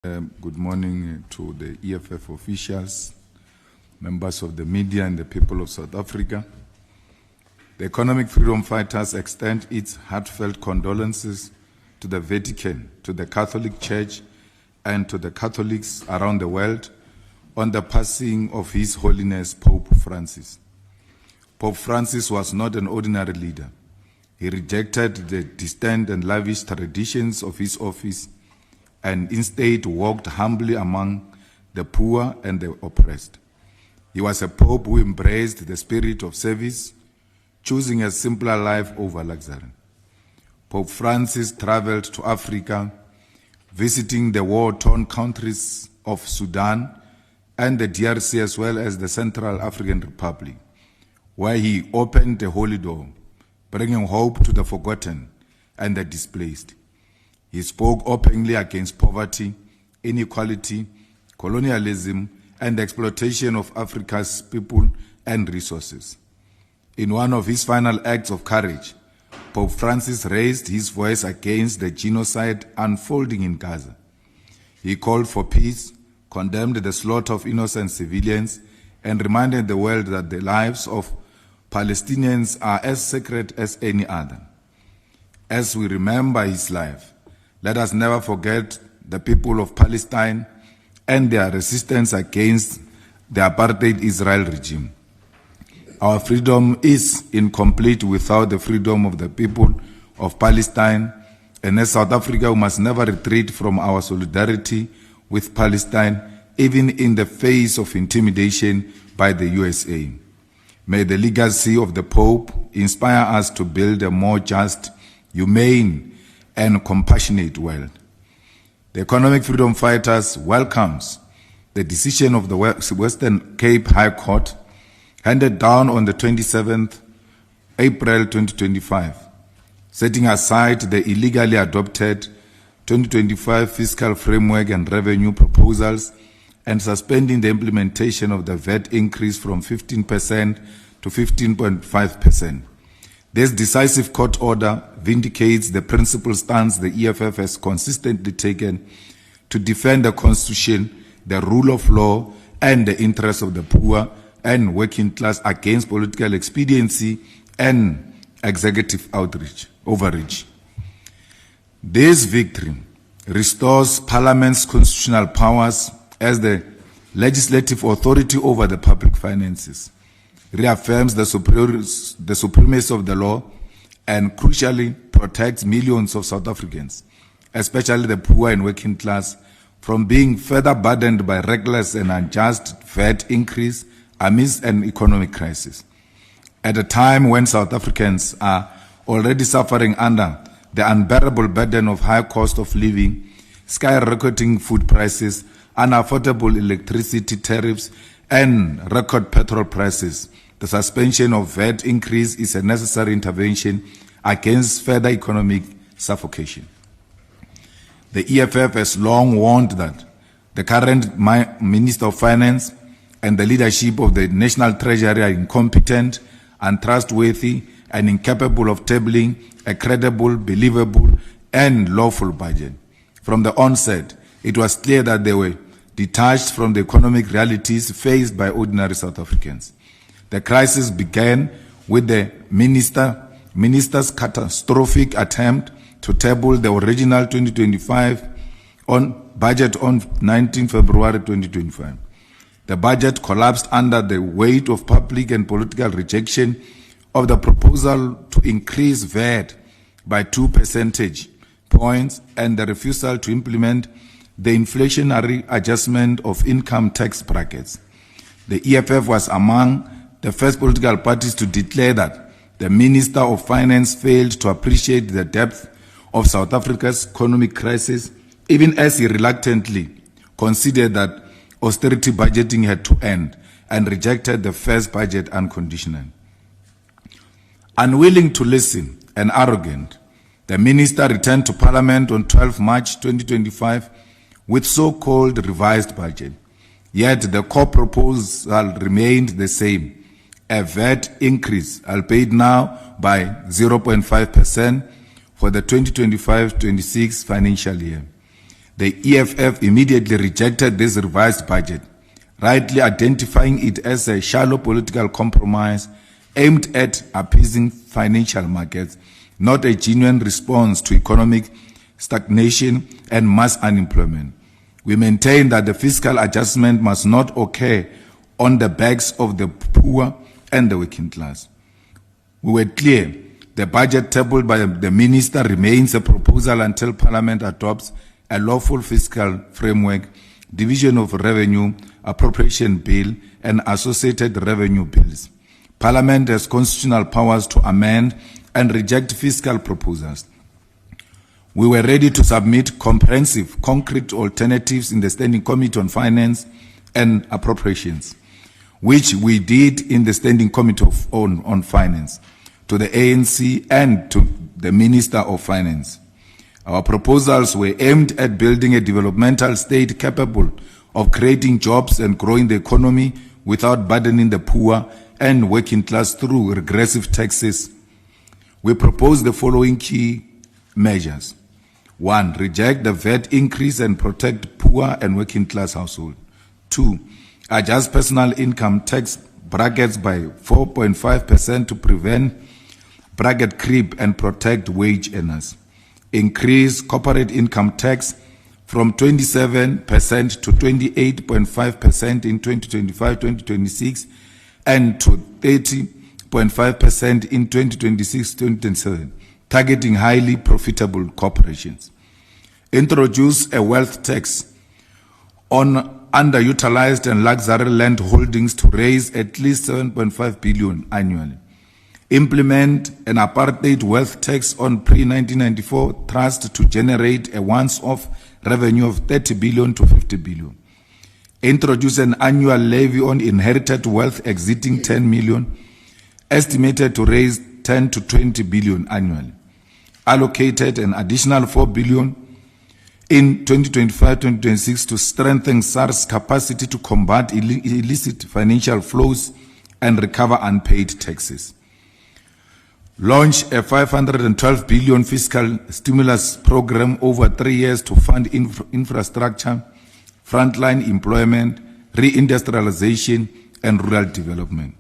Good morning to the EFF officials, members of the media and the people of South Africa. The economic freedom fighters extend its heartfelt condolences to the Vatican, to the Catholic Church, and to the Catholics around the world on the passing of His Holiness Pope Francis. Pope Francis was not an ordinary leader. He rejected the distant and lavish traditions of his office and instead walked humbly among the poor and the oppressed. He was a pope who embraced the spirit of service, choosing a simpler life over luxury. Pope Francis traveled to Africa, visiting the war-torn countries of Sudan and the DRC as well as the Central African Republic, where he opened the holy door, bringing hope to the forgotten and the displaced. He spoke openly against poverty, inequality, colonialism, and the exploitation of Africa's people and resources. In one of his final acts of courage, Pope Francis raised his voice against the genocide unfolding in Gaza. He called for peace, condemned the slaughter of innocent civilians, and reminded the world that the lives of Palestinians are as sacred as any other. As we remember his life, let us never forget the people of Palestine and their resistance against the apartheid Israel regime. Our freedom is incomplete without the freedom of the people of Palestine, and as South Africa, we must never retreat from our solidarity with Palestine, even in the face of intimidation by the USA. May the legacy of the Pope inspire us to build a more just, humane, and compassionate world. The Economic Freedom Fighters welcomes the decision of the Western Cape High Court handed down on the 27th April 2025, setting aside the illegally adopted 2025 fiscal framework and revenue proposals and suspending the implementation of the VAT increase from 15% to 15.5%. This decisive court order vindicates the principled stance the EFF has consistently taken to defend the Constitution, the rule of law, and the interests of the poor and working class against political expediency and executive overreach. This victory restores Parliament's constitutional powers as the legislative authority over the public finances, reaffirms the supremacy of the law, and crucially protects millions of South Africans, especially the poor and working class, from being further burdened by reckless and unjust VAT increase amidst an economic crisis. At a time when South Africans are already suffering under the unbearable burden of high cost of living, skyrocketing food prices, unaffordable electricity tariffs, and record petrol prices, the suspension of VAT increase is a necessary intervention against further economic suffocation. The EFF has long warned that the current Minister of Finance and the leadership of the National Treasury are incompetent, untrustworthy, and incapable of tabling a credible, believable, and lawful budget. From the onset, it was clear that they were detached from the economic realities faced by ordinary South Africans. The crisis began with the minister's catastrophic attempt to table the original 2025 budget on 19 February 2025. The budget collapsed under the weight of public and political rejection of the proposal to increase VAT by 2 percentage points and the refusal to implement the inflationary adjustment of income tax brackets. The EFF was among the first political parties to declare that the Minister of Finance failed to appreciate the depth of South Africa's economic crisis, even as he reluctantly considered that austerity budgeting had to end and rejected the first budget unconditionally. Unwilling to listen and arrogant, the minister returned to Parliament on 12 March 2025 with so-called revised budget. Yet the core proposal remained the same, a VAT increase, albeit now by 0.5% for the 2025-26 financial year. The EFF immediately rejected this revised budget, rightly identifying it as a shallow political compromise aimed at appeasing financial markets, not a genuine response to economic stagnation and mass unemployment. We maintain that the fiscal adjustment must not occur on the backs of the poor and the working class. We were clear. The budget tabled by the minister remains a proposal until Parliament adopts a lawful fiscal framework, division of revenue, appropriation bill, and associated revenue bills. Parliament has constitutional powers to amend and reject fiscal proposals. We were ready to submit comprehensive, concrete alternatives in the Standing Committee on Finance and Appropriations, which we did in the Standing Committee on Finance, to the ANC and to the Minister of Finance. Our proposals were aimed at building a developmental state capable of creating jobs and growing the economy without burdening the poor and working class through regressive taxes. We propose the following key measures. 1. Reject the VAT increase and protect poor and working class households. 2. Adjust personal income tax brackets by 4.5% to prevent bracket creep and protect wage earners. Increase corporate income tax from 27% to 28.5% in 2025-2026 and to 30.5% in 2026-2027. Targeting highly profitable corporations. Introduce a wealth tax on underutilized and luxury land holdings to raise at least 7.5 billion annually. Implement an apartheid wealth tax on pre-1994 trust to generate a once-off revenue of 30 billion to 50 billion. Introduce an annual levy on inherited wealth exceeding 10 million, estimated to raise 10 to 20 billion annually. Allocated an additional 4 billion in 2025-2026 to strengthen SARS capacity to combat illicit financial flows and recover unpaid taxes. Launch a 512 billion fiscal stimulus program over 3 years to fund infrastructure, frontline employment, reindustrialization, and rural development.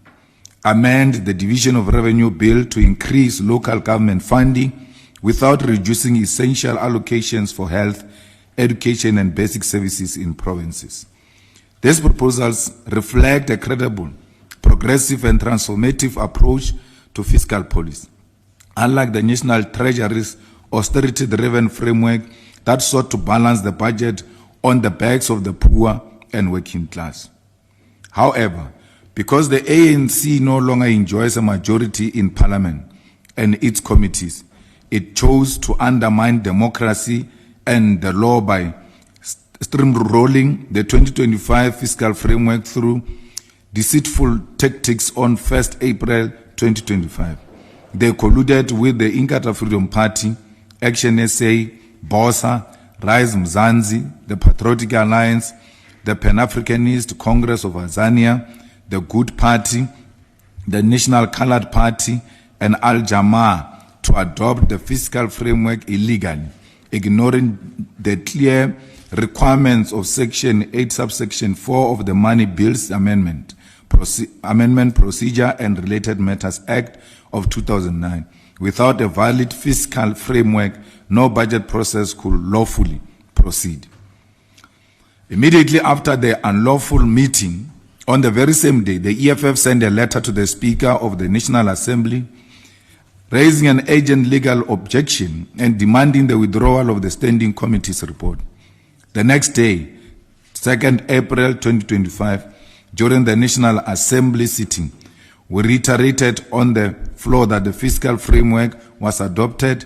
Amend the Division of Revenue Bill to increase local government funding without reducing essential allocations for health, education, and basic services in provinces. These proposals reflect a credible, progressive, and transformative approach to fiscal policy, unlike the National Treasury's austerity-driven framework that sought to balance the budget on the backs of the poor and working class. However, because the ANC no longer enjoys a majority in Parliament and its committees, it chose to undermine democracy and the law by steamrolling the 2025 fiscal framework through deceitful tactics on 1st April 2025. They colluded with the Inkatha Freedom Party, Action SA, BOSA, Rise Mzansi, the Patriotic Alliance, the Pan-Africanist Congress of Azania, the Good Party, the National Coloured Party, and Al-Jamaa to adopt the fiscal framework illegally, ignoring the clear requirements of Section 8, subsection 4 of the Money Bills Amendment Procedure and Related Matters Act of 2009. Without a valid fiscal framework, no budget process could lawfully proceed. Immediately after the unlawful meeting, on the very same day, the EFF sent a letter to the Speaker of the National Assembly raising an urgent legal objection and demanding the withdrawal of the Standing Committee's report. The next day, 2nd April 2025, during the National Assembly sitting, we reiterated on the floor that the fiscal framework was adopted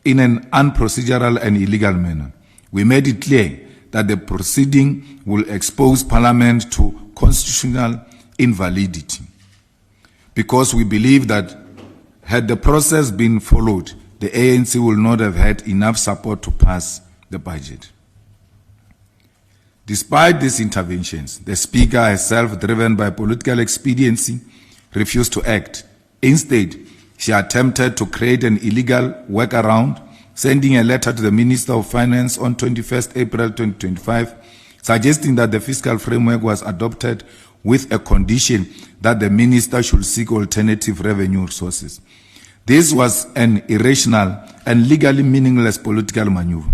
in an unprocedural and illegal manner. We made it clear that the proceeding will expose Parliament to constitutional invalidity, because we believe that had the process been followed, the ANC will not have had enough support to pass the budget. Despite these interventions, the Speaker, herself driven by political expediency, refused to act. Instead, she attempted to create an illegal workaround, sending a letter to the Minister of Finance on 21st April 2025, suggesting that the fiscal framework was adopted with a condition that the minister should seek alternative revenue sources. This was an irrational and legally meaningless political maneuver.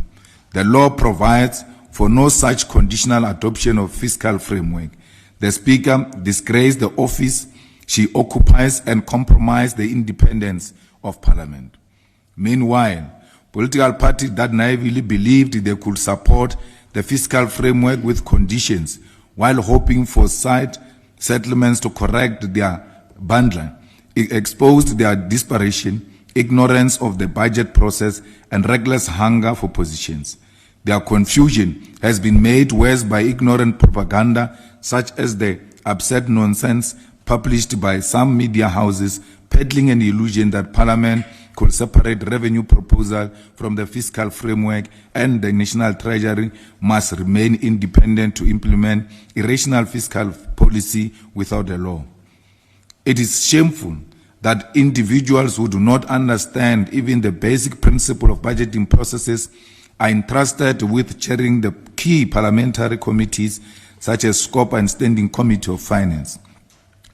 The law provides for no such conditional adoption of fiscal framework. The Speaker disgraced the office she occupies and compromised the independence of Parliament. Meanwhile, political parties that naively believed they could support the fiscal framework with conditions while hoping for side settlements to correct their bundling, exposed their desperation, ignorance of the budget process, and reckless hunger for positions. Their confusion has been made worse by ignorant propaganda such as the absurd nonsense published by some media houses peddling an illusion that Parliament could separate revenue proposal from the fiscal framework and the National Treasury must remain independent to implement irrational fiscal policy without a law. It is shameful that individuals who do not understand even the basic principle of budgeting processes are entrusted with chairing the key parliamentary committees such as Scope and Standing Committee of Finance.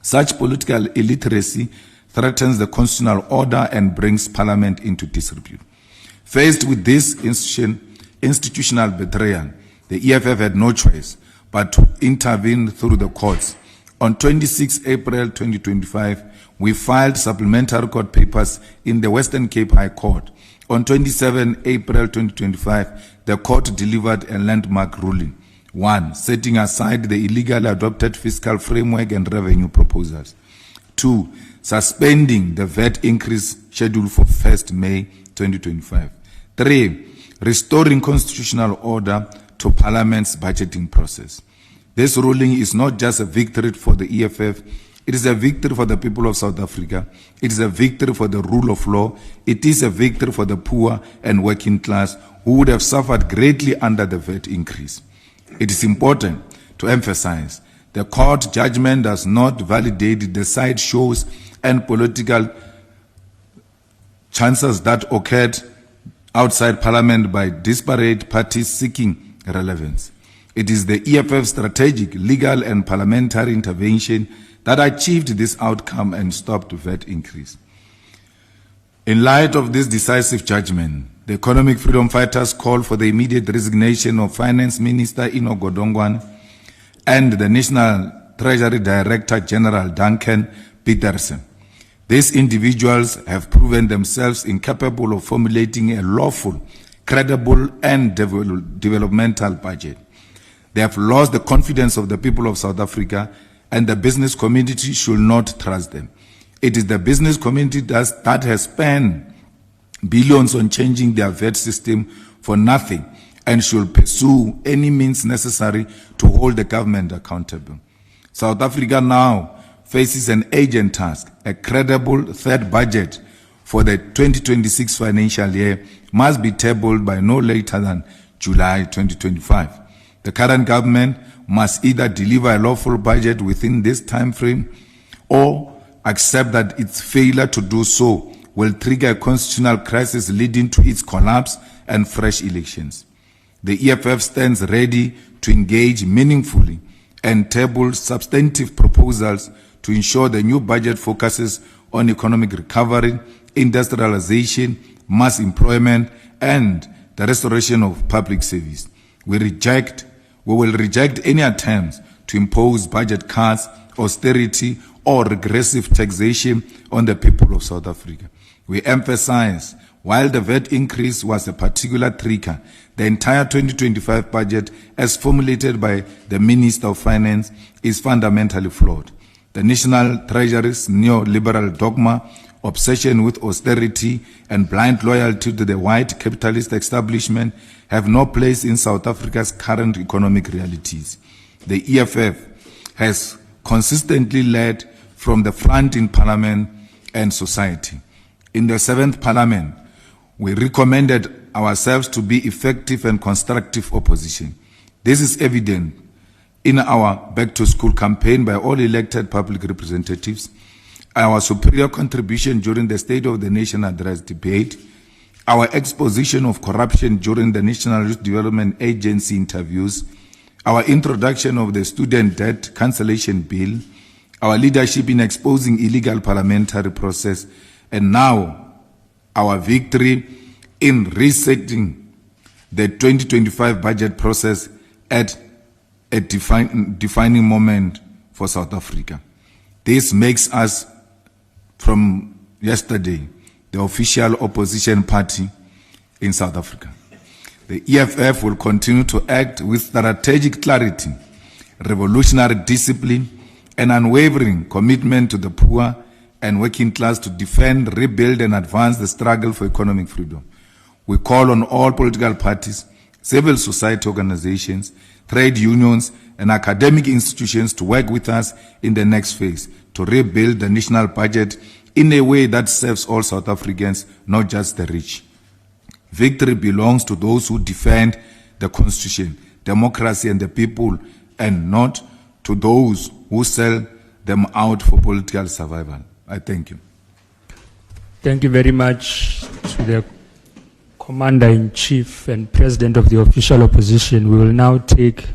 Such political illiteracy threatens the constitutional order and brings Parliament into disrepute. Faced with this institutional betrayal, the EFF had no choice but to intervene through the courts. On 26 April 2025, we filed supplementary court papers in the Western Cape High Court. On 27 April 2025, the court delivered a landmark ruling. 1. Setting aside the illegally adopted fiscal framework and revenue proposals. 2. Suspending the VAT increase scheduled for 1st May 2025. 3. Restoring constitutional order to Parliament's budgeting process. This ruling is not just a victory for the EFF, it is a victory for the people of South Africa. It is a victory for the rule of law. It is a victory for the poor and working class who would have suffered greatly under the VAT increase. It is important to emphasize the court judgment does not validate the side shows and political chances that occurred outside Parliament by disparate parties seeking relevance. It is the EFF's strategic, legal and parliamentary intervention that achieved this outcome and stopped the VAT increase. In light of this decisive judgment, the Economic Freedom Fighters call for the immediate resignation of Finance Minister Ino Godongwana and the National Treasury Director General Duncan Peterson. These individuals have proven themselves incapable of formulating a lawful, credible and developmental budget. They have lost the confidence of the people of South Africa, and the business community should not trust them. It is the business community that has spent billions on changing their VAT system for nothing and should pursue any means necessary to hold the government accountable. South Africa now faces an urgent task. A credible third budget for the 2026 financial year must be tabled by no later than July 2025. The current government must either deliver a lawful budget within this time frame or accept that its failure to do so will trigger a constitutional crisis leading to its collapse and fresh elections. The EFF stands ready to engage meaningfully and table substantive proposals to ensure the new budget focuses on economic recovery, industrialization, mass employment, and the restoration of public service. We will reject any attempts to impose budget cuts, austerity, or regressive taxation on the people of South Africa. We emphasize, while the VAT increase was a particular trigger, the entire 2025 budget, as formulated by the Minister of Finance, is fundamentally flawed. The National Treasury's neoliberal dogma, obsession with austerity, and blind loyalty to the white capitalist establishment have no place in South Africa's current economic realities. The EFF has consistently led from the front in Parliament and society. In the 7th Parliament, we recommended ourselves to be effective and constructive opposition. This is evident in our Back to School campaign by all elected public representatives, our superior contribution during the State of the Nation address debate, our exposition of corruption during the National Youth Development Agency interviews, our introduction of the Student Debt Cancellation Bill, our leadership in exposing illegal parliamentary process, and now our victory in resetting the 2025 budget process at a defining moment for South Africa. This makes us, from yesterday, the official opposition party in South Africa. The EFF will continue to act with strategic clarity, revolutionary discipline, and unwavering commitment to the poor and working class to defend, rebuild, and advance the struggle for economic freedom. We call on all political parties, civil society organizations, trade unions, and academic institutions to work with us in the next phase to rebuild the national budget in a way that serves all South Africans, not just the rich. Victory belongs to those who defend the Constitution, democracy, and the people, and not to those who sell them out for political survival. I thank you. Thank you very much to the Commander-in-Chief and President of the official opposition. We will now take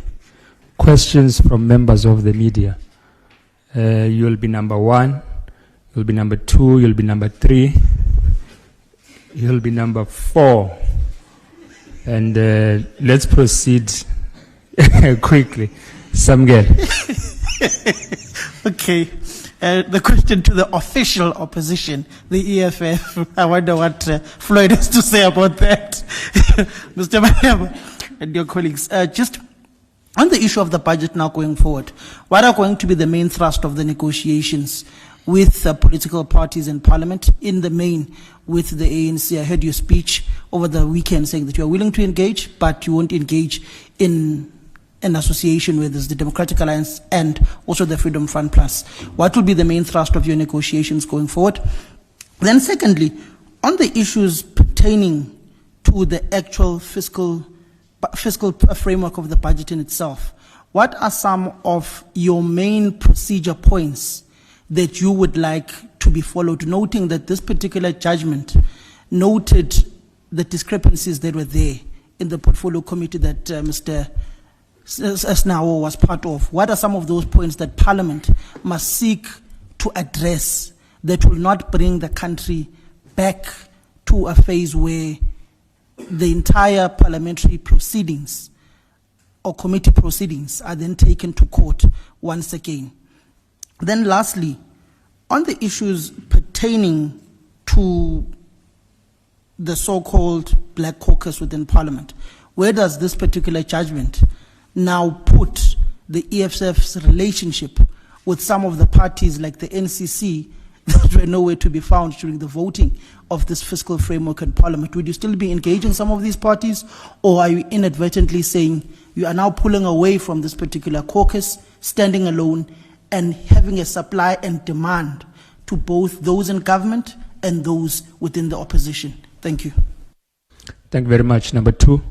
questions from members of the media. You'll be number 1, you'll be number 2, you'll be number 3, you'll be number 4. And let's proceed quickly. Samgel. Okay. The question to the official opposition, the EFF. I wonder what Floyd has to say about that. Mr. Malema and your colleagues. Just on the issue of the budget now going forward, what are going to be the main thrust of the negotiations with political parties in Parliament, in the main with the ANC? I heard your speech over the weekend saying that you are willing to engage, but you won't engage in an association with the Democratic Alliance and also the Freedom Front Plus. What will be the main thrust of your negotiations going forward? Then secondly, on the issues pertaining to the actual fiscal framework of the budget in itself, what are some of your main procedure points that you would like to be followed, noting that this particular judgment noted the discrepancies that were there in the portfolio committee that Mr. Esnawo was part of? What are some of those points that Parliament must seek to address that will not bring the country back to a phase where the entire parliamentary proceedings or committee proceedings are then taken to court once again? Then lastly, on the issues pertaining to the so-called Black Caucus within Parliament, where does this particular judgment now put the EFF's relationship with some of the parties like the NCC that were nowhere to be found during the voting of this fiscal framework in Parliament? Would you still be engaging some of these parties, or are you inadvertently saying you are now pulling away from this particular caucus, standing alone, and having a supply and demand to both those in government and those within the opposition? Thank you. Thank you very much. Number 2.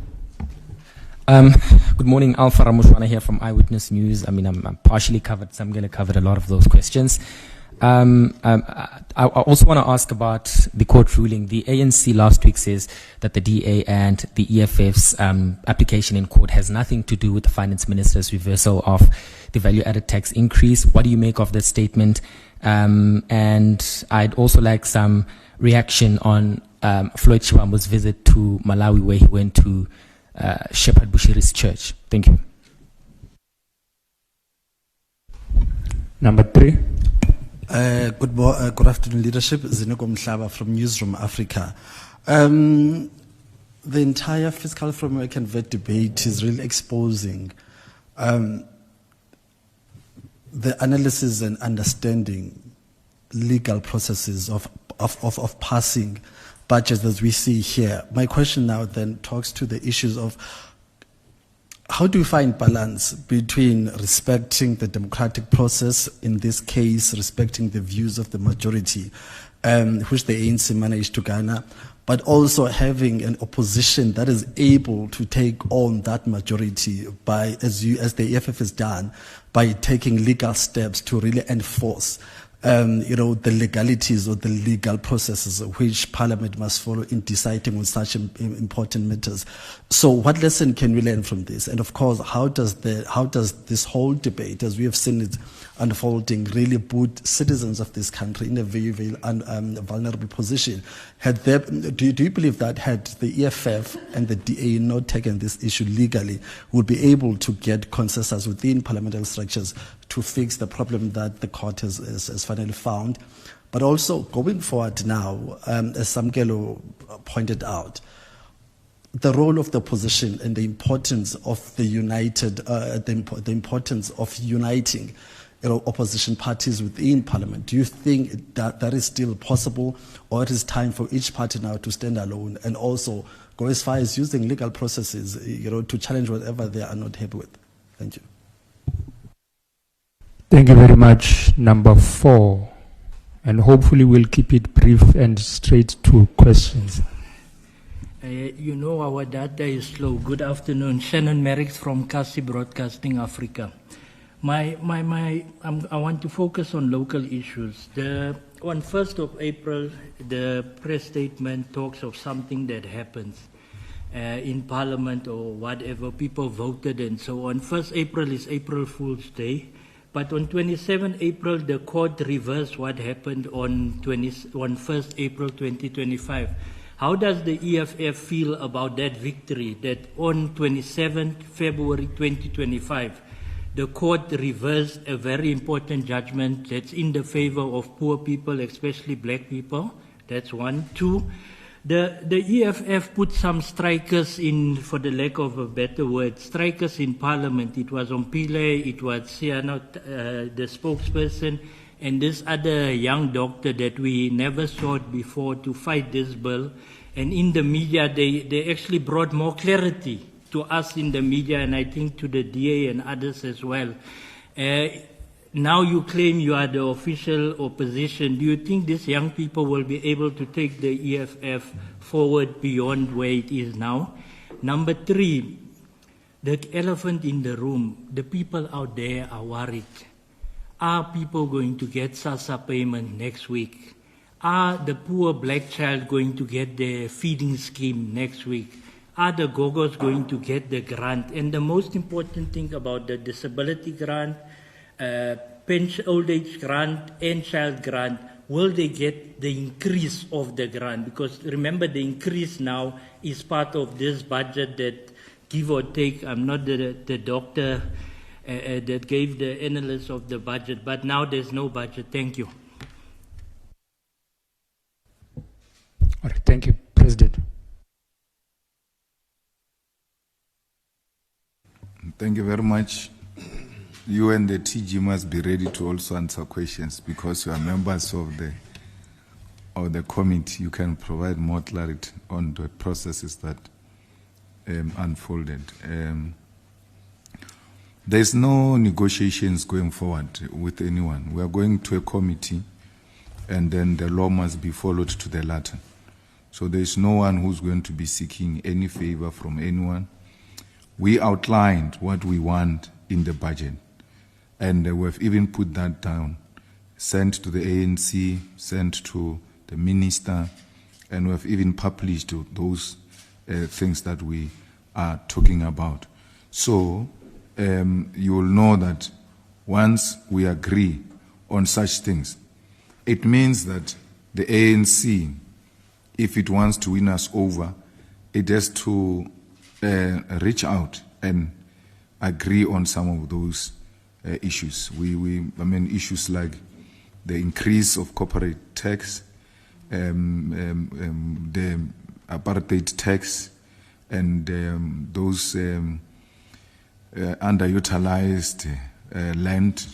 Good morning, Alpha Ramushwana here from Eyewitness News. I mean, I'm partially covered, so I'm going to cover a lot of those questions. I also want to ask about the court ruling. The ANC last week says that the DA and the EFF's application in court has nothing to do with the finance minister's reversal of the value-added tax increase. What do you make of that statement? And I'd also like some reaction on Floyd Chiwambo's visit to Malawi, where he went to Shepherd Bushiri's church. Thank you. Number 3. Good afternoon, leadership. Zinoko Mhlaba from Newsroom Africa. The entire fiscal framework and VAT debate is really exposing the analysis and understanding legal processes of passing budgets as we see here. My question now then talks to the issues of how do you find balance between respecting the democratic process, in this case, respecting the views of the majority, which the ANC managed to garner, but also having an opposition that is able to take on that majority by, as the EFF has done, by taking legal steps to really enforce the legalities or the legal processes which Parliament must follow in deciding on such important matters. So, what lesson can we learn from this? And of course, how does this whole debate, as we have seen it unfolding, really put citizens of this country in a very, very vulnerable position? Do you believe that had the EFF and the DA not taken this issue legally, would be able to get consensus within parliamentary structures to fix the problem that the court has finally found? But also, going forward now, as Samkelo pointed out, the role of the opposition and the importance of the importance of uniting opposition parties within Parliament. Do you think that is still possible, or it is time for each party now to stand alone and also go as far as using legal processes, to challenge whatever they are not happy with? Thank you. Thank you very much. Number 4, and hopefully we'll keep it brief and straight to questions. Our data is slow. Good afternoon. Shannon Merricks from Kasi Broadcasting Africa. I want to focus on local issues. On 1st of April, the press statement talks of something that happens in Parliament or whatever. People voted and so on. 1st April is April Fool's Day. But on 27 April, the court reversed what happened on 1st April 2025. How does the EFF feel about that victory, that on 27 February 2025, the court reversed a very important judgment that's in the favor of poor people, especially black people? That's 1. 2, the EFF put some strikers in, for the lack of a better word, strikers in Parliament. It was Ompile, it was Siano, the spokesperson, and this other young doctor that we never saw before to fight this bill. And in the media, they actually brought more clarity to us in the media, and I think to the DA and others as well. Now you claim you are the official opposition. Do you think these young people will be able to take the EFF forward beyond where it is now? Number 3, the elephant in the room. The people out there are worried. Are people going to get SASSA payment next week? Are the poor black child going to get their feeding scheme next week? Are the Gogos going to get the grant? And the most important thing about the disability grant, pension, old age grant, and child grant, will they get the increase of the grant? Because remember, the increase now is part of this budget that, give or take, I'm not the doctor that gave the analysis of the budget, but now there's no budget. Thank you. All right, thank you, President. Thank you very much. You and the TG must be ready to also answer questions because you are members of the committee. You can provide more clarity on the processes that unfolded. There's no negotiations going forward with anyone. We are going to a committee, and then the law must be followed to the letter. So there's no one who's going to be seeking any favor from anyone. We outlined what we want in the budget, and we've even put that down, sent to the ANC, sent to the minister, and we've even published those things that we are talking about. So you will know that once we agree on such things, it means that the ANC, if it wants to win us over, it has to reach out and agree on some of those issues. Issues like the increase of corporate tax, the apartheid tax, and those underutilized land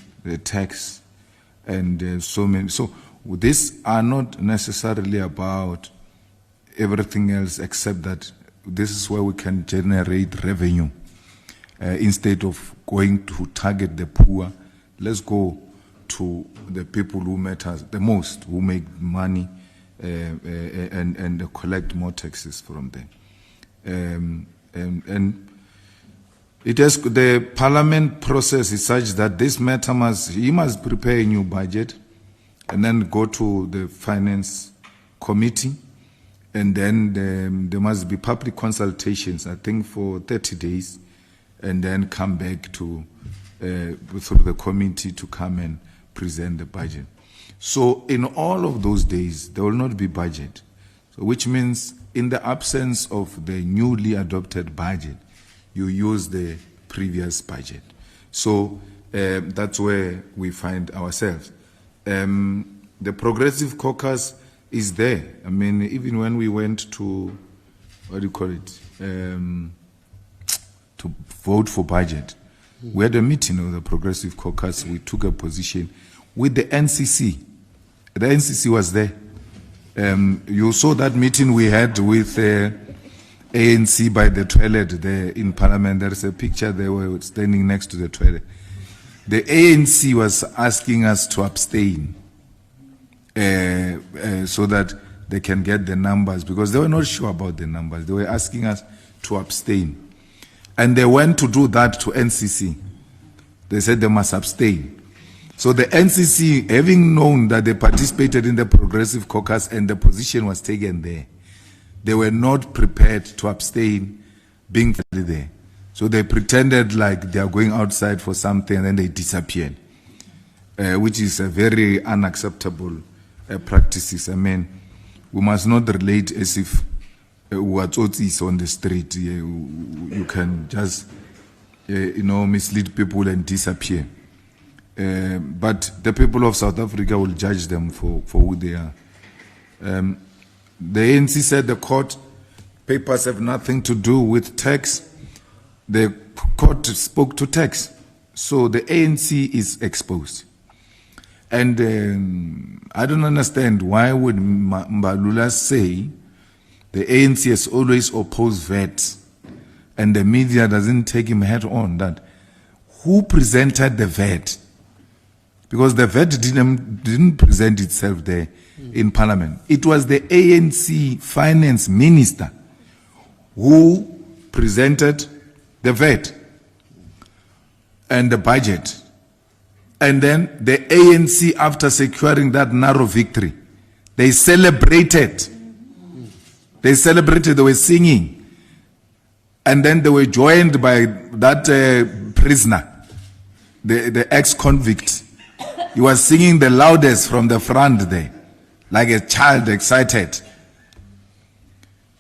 tax, and so many. So these are not necessarily about everything else, except that this is where we can generate revenue. Instead of going to target the poor, let's go to the people who matter the most, who make money, and collect more taxes from them. And it has, the parliament process is such that this matter he must prepare a new budget, and then go to the finance committee, and then there must be public consultations, I think for 30 days, and then come back to through the committee to come and present the budget. So in all of those days, there will not be budget, so which means in the absence of the newly adopted budget, you use the previous budget. So that's where we find ourselves. The Progressive Caucus is there. I mean, even when we went to, what do you call it, to vote for budget, we had a meeting of the Progressive Caucus. We took a position with the NCC. The NCC was there. You saw that meeting we had with ANC by the toilet there in Parliament. There's a picture, they were standing next to the toilet. The ANC was asking us to abstain so that they can get the numbers, because they were not sure about the numbers. They were asking us to abstain. And they went to do that to NCC. They said they must abstain. So the NCC, having known that they participated in the Progressive Caucus and the position was taken there, they were not prepared to abstain being there. So they pretended like they are going outside for something and then they disappeared, which is a very unacceptable practices. I mean, we must not relate as if what is on the street. You can just, mislead people and disappear. But the people of South Africa will judge them for who they are. The ANC said the court papers have nothing to do with tax. The court spoke to tax. So the ANC is exposed. And I don't understand why would Mbalula say the ANC has always opposed VAT and the media doesn't take him head on. That who presented the VAT? Because the VAT didn't present itself there in Parliament. It was the ANC finance minister who presented the VAT and the budget. And then the ANC, after securing that narrow victory, they celebrated. They celebrated, they were singing. And then they were joined by that prisoner, the ex-convict. He was singing the loudest from the front there, like a child excited.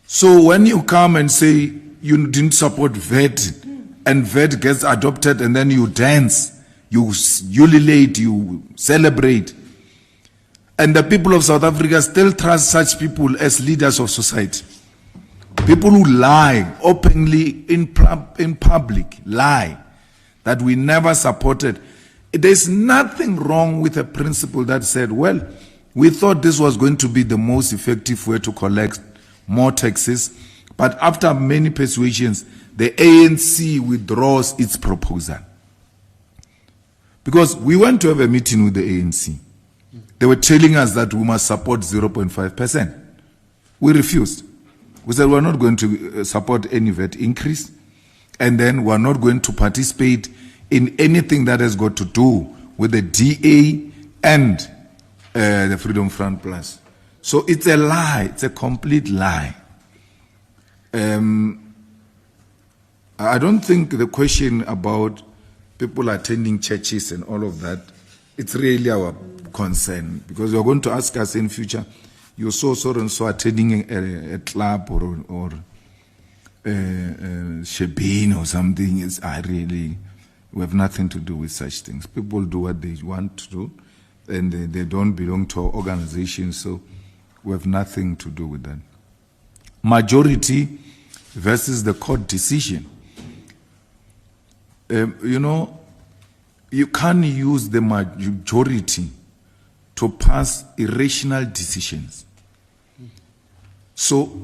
So when you come and say you didn't support VAT, and VAT gets adopted, and then you dance, you ululate, you celebrate, and the people of South Africa still trust such people as leaders of society. People who lie openly in public, lie, that we never supported. There's nothing wrong with a principle that said, well, we thought this was going to be the most effective way to collect more taxes, but after many persuasions, the ANC withdraws its proposal. Because we went to have a meeting with the ANC. They were telling us that we must support 0.5%. We refused. We said we're not going to support any VAT increase, and then we're not going to participate in anything that has got to do with the DA and the Freedom Front Plus. So it's a lie. It's a complete lie. I don't think the question about people attending churches and all of that, it's really our concern, because you're going to ask us in future, you saw so and so attending a club or shebeen or something. We have nothing to do with such things. People do what they want to do, and they don't belong to our organization, so we have nothing to do with that. Majority versus the court decision. You can't use the majority to pass irrational decisions. So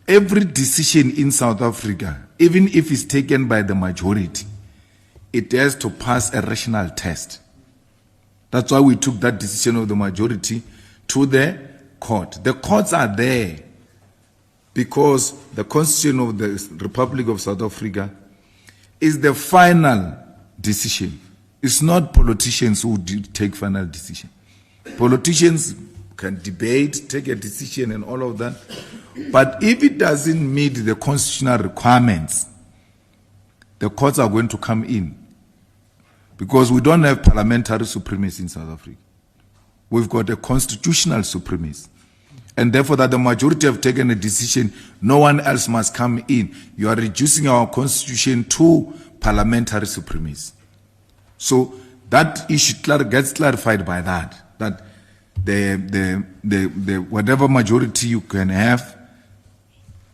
every decision in South Africa, even if it's taken by the majority, it has to pass a rational test. That's why we took that decision of the majority to the court. The courts are there because the Constitution of the Republic of South Africa is the final decision. It's not politicians who take final decision. Politicians can debate, take a decision and all of that. But if it doesn't meet the constitutional requirements, the courts are going to come in. Because we don't have parliamentary supremacy in South Africa. We've got a constitutional supremacy. And therefore that the majority have taken a decision, no one else must come in. You are reducing our constitution to parliamentary supremacy. So that issue gets clarified by that the whatever majority you can have,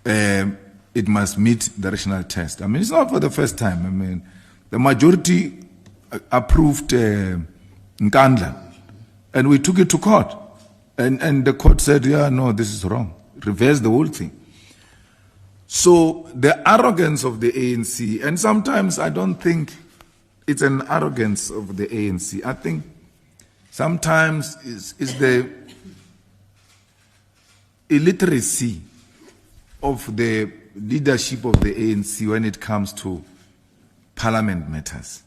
it must meet the rational test. I mean, it's not for the first time. I mean, the majority approved Nkandla, and we took it to court. And the court said, yeah, no, this is wrong. Reverse the whole thing. So the arrogance of the ANC, and sometimes I don't think it's an arrogance of the ANC. I think sometimes is the illiteracy of the leadership of the ANC when it comes to parliament matters.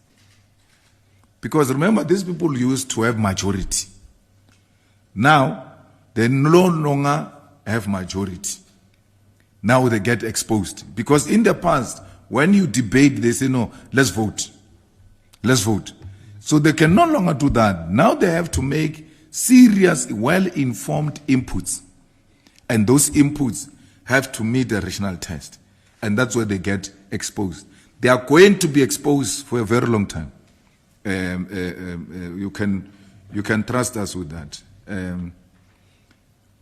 Because remember, these people used to have majority. Now, they no longer have majority. Now they get exposed. Because in the past, when you debate, they say, no, let's vote. Let's vote. So they can no longer do that. Now they have to make serious, well-informed inputs. And those inputs have to meet the rational test. And that's where they get exposed. They are going to be exposed for a very long time. You can trust us with that.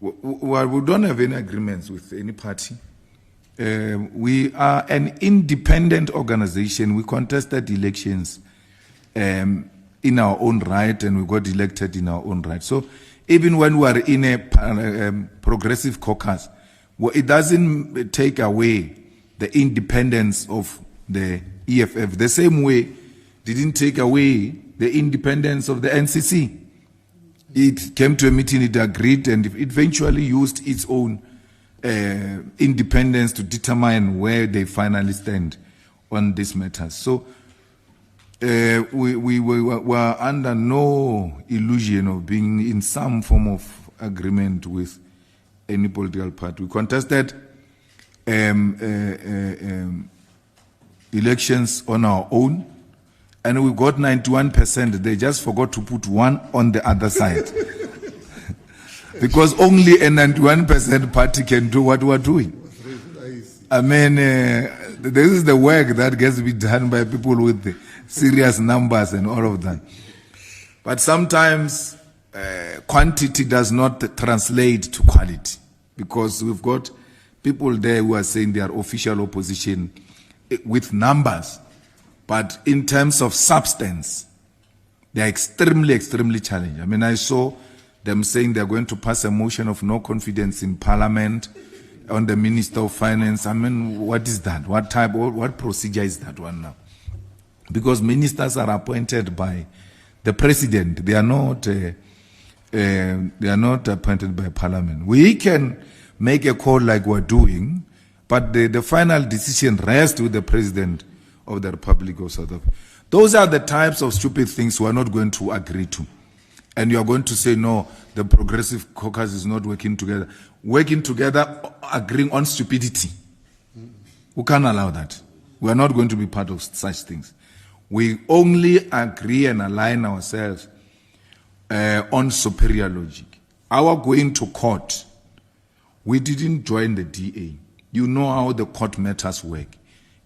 We don't have any agreements with any party. We are an independent organization. We contested elections in our own right, and we got elected in our own right. So even when we are in a progressive caucus, well, it doesn't take away the independence of the EFF. The same way didn't take away the independence of the NCC. It came to a meeting, it agreed, and it eventually used its own independence to determine where they finally stand on this matter. So we were under no illusion of being in some form of agreement with any political party. We contested elections on our own, and we got 91%. They just forgot to put one on the other side. Because only a 91% party can do what we're doing. I mean, this is the work that gets to be done by people with the serious numbers and all of that. But sometimes quantity does not translate to quality, because we've got people there who are saying they are official opposition with numbers, but in terms of substance, they are extremely, extremely challenging. I mean, I saw them saying they're going to pass a motion of no confidence in Parliament on the Minister of Finance. I mean, what is that? What procedure is that one now? Because ministers are appointed by the President. They are not appointed by Parliament. We can make a call like we're doing, but the final decision rests with the President of the Republic of South Africa. Those are the types of stupid things we are not going to agree to. And you are going to say, no, the Progressive Caucus is not working together. Working together, agreeing on stupidity. We can't allow that. We are not going to be part of such things. We only agree and align ourselves on superior logic. Our going to court, we didn't join the DA. You know how the court matters work.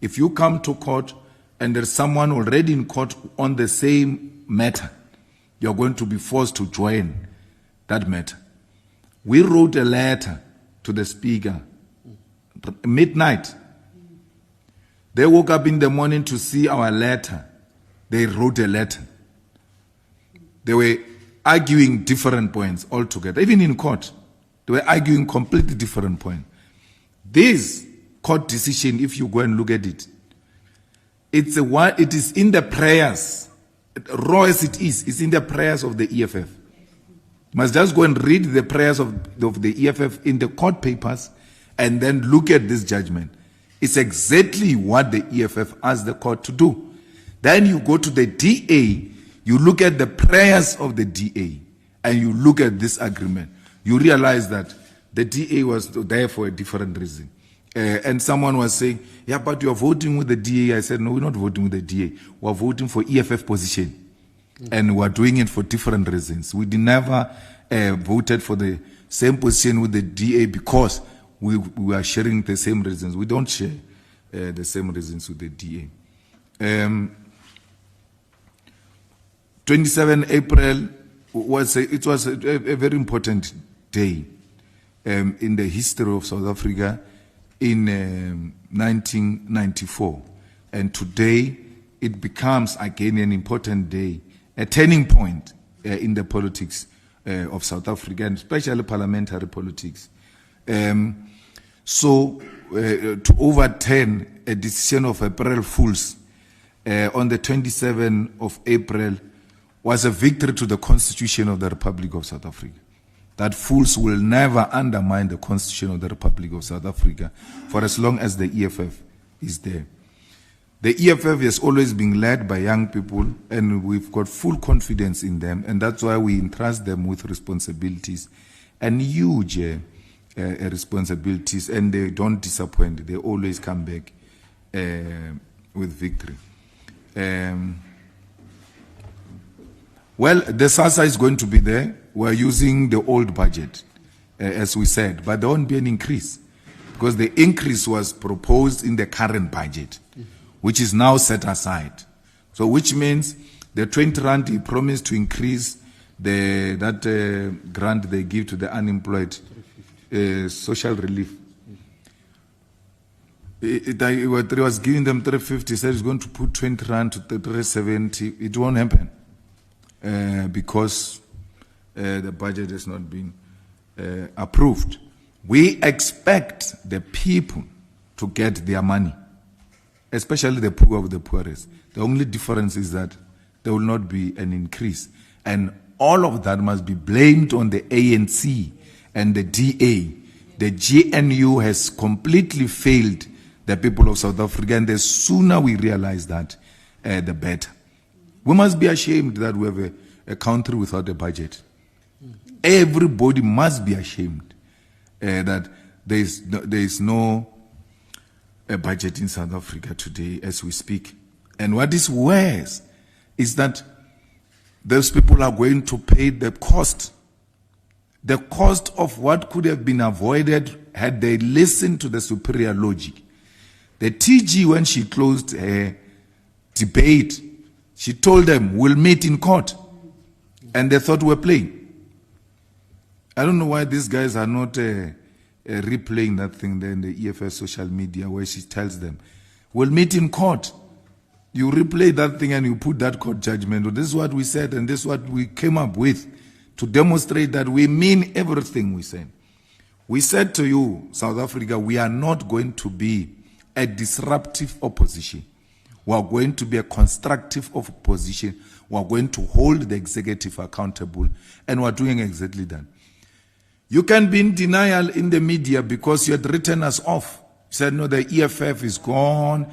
If you come to court and there's someone already in court on the same matter, you're going to be forced to join that matter. We wrote a letter to the Speaker, midnight. They woke up in the morning to see our letter. They wrote a letter. They were arguing different points altogether. Even in court, they were arguing completely different points. This court decision, if you go and look at it, it is in the prayers. Raw as it is, it's in the prayers of the EFF. You must just go and read the prayers of the EFF in the court papers and then look at this judgment. It's exactly what the EFF asked the court to do. Then you go to the DA, you look at the prayers of the DA, and you look at this agreement, you realize that the DA was there for a different reason. And someone was saying, yeah, but you are voting with the DA. I said, no, we're not voting with the DA. We're voting for EFF position. And we're doing it for different reasons. We never voted for the same position with the DA because we are sharing the same reasons. We don't share the same reasons with the DA. 27 April was a very important day in the history of South Africa in 1994. And today it becomes again an important day, a turning point in the politics of South Africa, and especially parliamentary politics. So to overturn a decision of April Fools on the 27th of April was a victory to the Constitution of the Republic of South Africa. That fools will never undermine the Constitution of the Republic of South Africa for as long as the EFF is there. The EFF has always been led by young people, and we've got full confidence in them, and that's why we entrust them with responsibilities and huge responsibilities, and they don't disappoint. They always come back with victory. Well, the SASSA is going to be there. We're using the old budget, as we said, but there won't be an increase because the increase was proposed in the current budget, which is now set aside. So which means the 20 rand he promised to increase that grant they give to the unemployed, social relief. It was giving them 350, said it's going to put 20 rand to 370. It won't happen because the budget has not been approved. We expect the people to get their money, especially the poor of the poorest. The only difference is that there will not be an increase. And all of that must be blamed on the ANC and the DA. The GNU has completely failed the people of South Africa, and the sooner we realize that, the better. We must be ashamed that we have a country without a budget. Everybody must be ashamed that there is no budget in South Africa today as we speak. And what is worse is that those people are going to pay the cost of what could have been avoided had they listened to the superior logic. The TG, when she closed her debate, she told them, we'll meet in court. And they thought we were playing. I don't know why these guys are not replaying that thing there in the EFF social media where she tells them, we'll meet in court. You replay that thing and you put that court judgment. Well, this is what we said and this is what we came up with to demonstrate that we mean everything we said. We said to you, South Africa, we are not going to be a disruptive opposition. We are going to be a constructive opposition. We are going to hold the executive accountable, and we are doing exactly that. You can be in denial in the media because you had written us off. You said, no, the EFF is gone.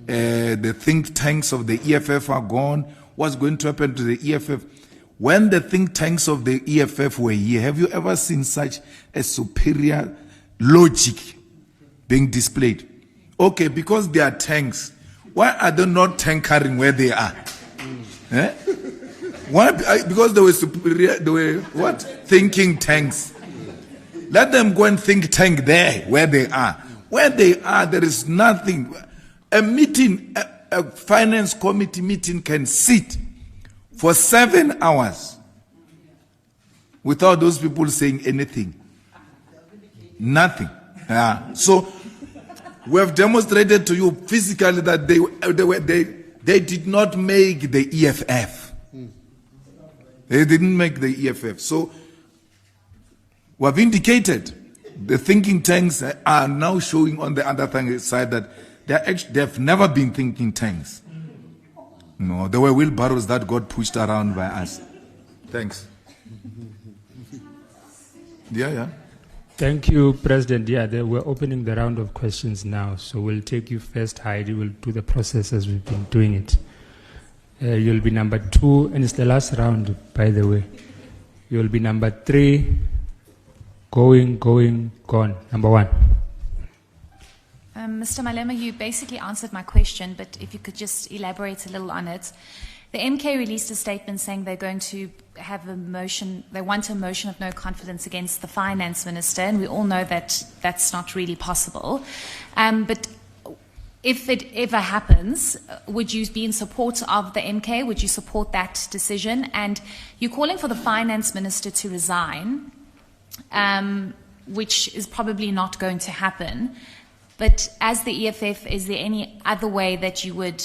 The think tanks of the EFF are gone. What's going to happen to the EFF? When the think tanks of the EFF were here, have you ever seen such a superior logic being displayed? Okay, because they are tanks, why are they not tankering where they are? Why? Because they were superior, they were what? Thinking tanks. Let them go and think tank there, where they are. Where they are, there is nothing. A meeting, a finance committee meeting can sit for 7 hours without those people saying anything. Nothing. So we have demonstrated to you physically that they did not make the EFF. They didn't make the EFF. So we have indicated the thinking tanks are now showing on the other side that they have never been thinking tanks. No, there were wheelbarrows that got pushed around by us. Thanks. Yeah. Thank you, President. Yeah, we're opening the round of questions now. So we'll take you first, Heidi. We'll do the process as we've been doing it. You'll be number 2, and it's the last round, by the way. You will be number 3. Going, gone. Number 1. Mr. Malema, you basically answered my question, but if you could just elaborate a little on it. The MK released a statement saying they're going to have a motion, they want a motion of no confidence against the finance minister, and we all know that that's not really possible. But if it ever happens, would you be in support of the MK? Would you support that decision? And you're calling for the finance minister to resign, which is probably not going to happen. But as the EFF, is there any other way that you would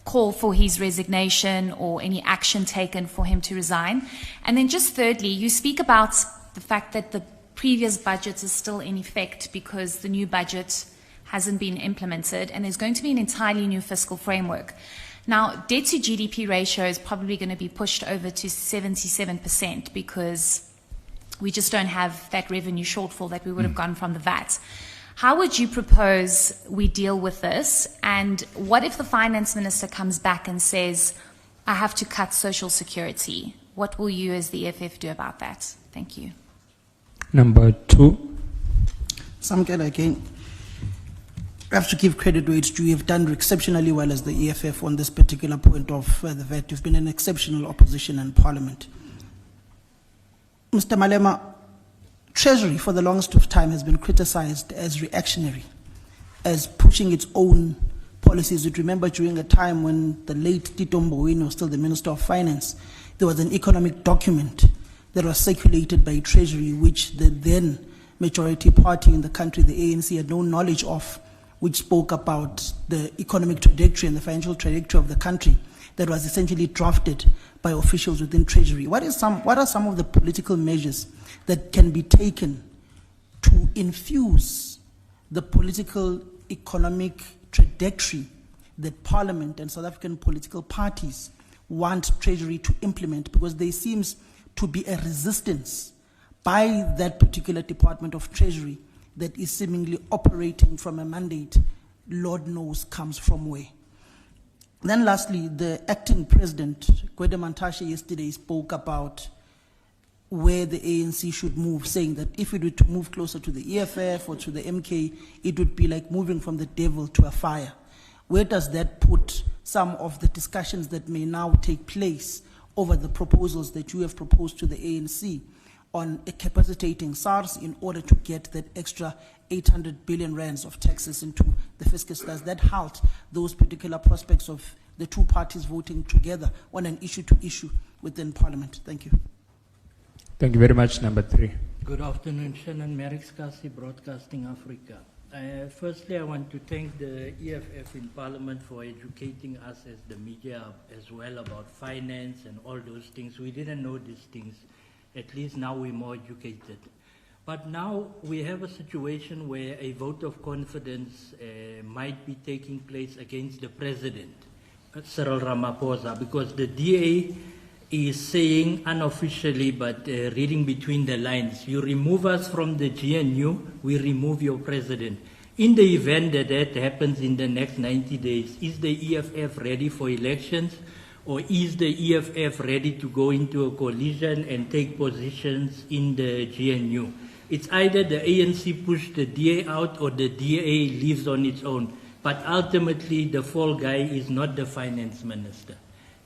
call for his resignation or any action taken for him to resign? And then just thirdly, you speak about the fact that the previous budget is still in effect because the new budget hasn't been implemented and there's going to be an entirely new fiscal framework. Now, debt to GDP ratio is probably going to be pushed over to 77% because we just don't have that revenue shortfall that we would have gotten from the VAT. How would you propose we deal with this? And what if the finance minister comes back and says, I have to cut social security? What will you as the EFF do about that? Thank you. Number 2. Samkela again. I have to give credit where it's due. You've done exceptionally well as the EFF on this particular point of the VAT. You've been an exceptional opposition in Parliament. Mr. Malema, Treasury for the longest of time has been criticized as reactionary, as pushing its own policies. You remember during a time when the late Tito Mboweni was still the Minister of Finance, there was an economic document that was circulated by Treasury, which the then majority party in the country, the ANC, had no knowledge of, which spoke about the economic trajectory and the financial trajectory of the country, that was essentially drafted by officials within Treasury. What are some of the political measures that can be taken to infuse the political economic trajectory that Parliament and South African political parties want Treasury to implement? Because there seems to be a resistance by that particular Department of Treasury that is seemingly operating from a mandate, Lord knows comes from where. Then lastly, the acting president, Gwede Mantashe, yesterday spoke about where the ANC should move, saying that if it were to move closer to the EFF or to the MK, it would be like moving from the devil to a fire. Where does that put some of the discussions that may now take place over the proposals that you have proposed to the ANC on capacitating SARS in order to get that extra 800 billion rands of taxes into the fiscus? Does that halt those particular prospects of the two parties voting together on an issue-to-issue within Parliament? Thank you. Thank you very much. Number 3. Good afternoon, Shannon Merrick's Kasi Broadcasting Africa. Firstly, I want to thank the EFF in Parliament for educating us as the media as well about finance and all those things. We didn't know these things. At least now we're more educated. But now we have a situation where a vote of confidence might be taking place against the President, Cyril Ramaphosa, because the DA is saying unofficially, but reading between the lines, you remove us from the GNU, we remove your President. In the event that that happens in the next 90 days, is the EFF ready for elections? Or is the EFF ready to go into a coalition and take positions in the GNU? It's either the ANC push the DA out or the DA leaves on its own. But ultimately, the fall guy is not the finance minister.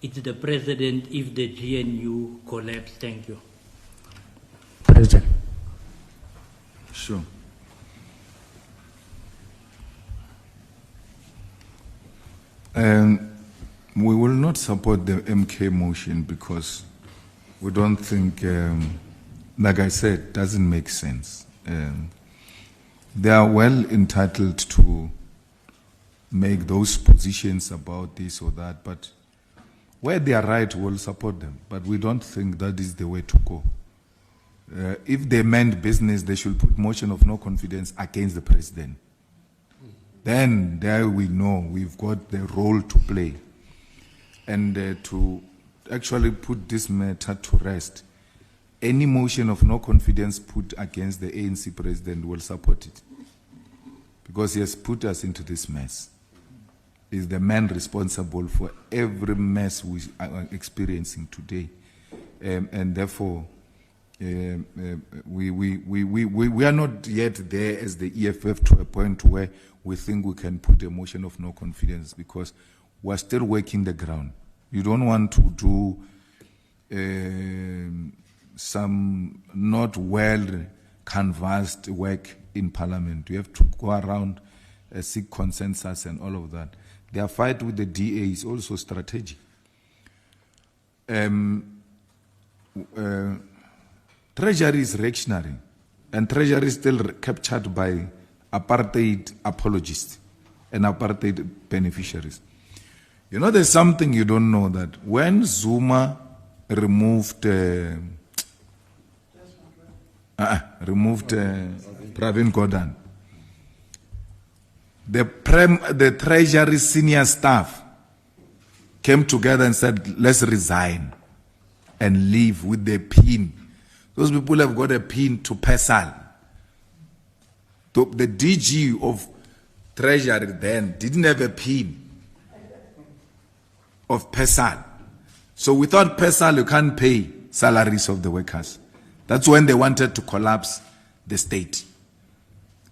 It's the president if the GNU collapses. Thank you. President. Sure. We will not support the MK motion because we don't think, like I said, doesn't make sense. They are well entitled to make those positions about this or that, but where they are right, we'll support them. But we don't think that is the way to go. If they meant business, they should put motion of no confidence against the president. Then there we know we've got the role to play. And to actually put this matter to rest, any motion of no confidence put against the ANC president will support it. Because he has put us into this mess. He's the man responsible for every mess we are experiencing today. and therefore we are not yet there as the EFF to a point where we think we can put a motion of no confidence, because we're still working the ground. You don't want to do some not well canvassed work in Parliament. You have to go around, seek consensus and all of that. Their fight with the DA is also strategic. Treasury is reactionary, and Treasury is still captured by apartheid apologists and apartheid beneficiaries. You know, there's something you don't know, that when Zuma removed Pravin Gordhan, the Treasury senior staff came together and said, let's resign and leave with the pin. Those people have got a pin to PESAL. The DG of Treasury then didn't have a pin of PESAL. So without PESAL, you can't pay salaries of the workers. That's when they wanted to collapse the state.